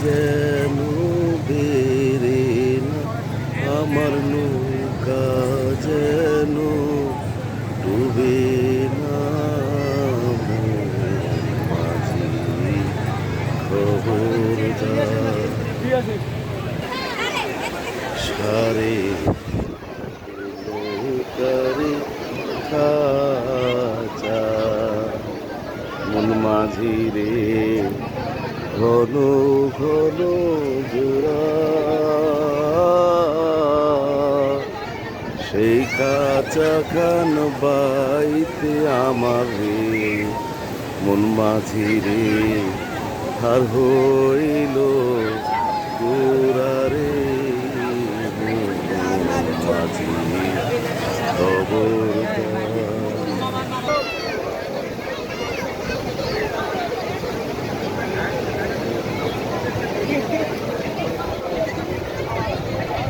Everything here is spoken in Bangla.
যেন বেরে না, আমার নৌকা যেন ডুবে না। মন মাঝি খবরদার, সারে নৌকারে খাঁচা। মন মাঝি রে ঘন ঘন জোড়া, সেই কাঁচা খান বাইতে আমার রে। মন মাঝি রে হার হইল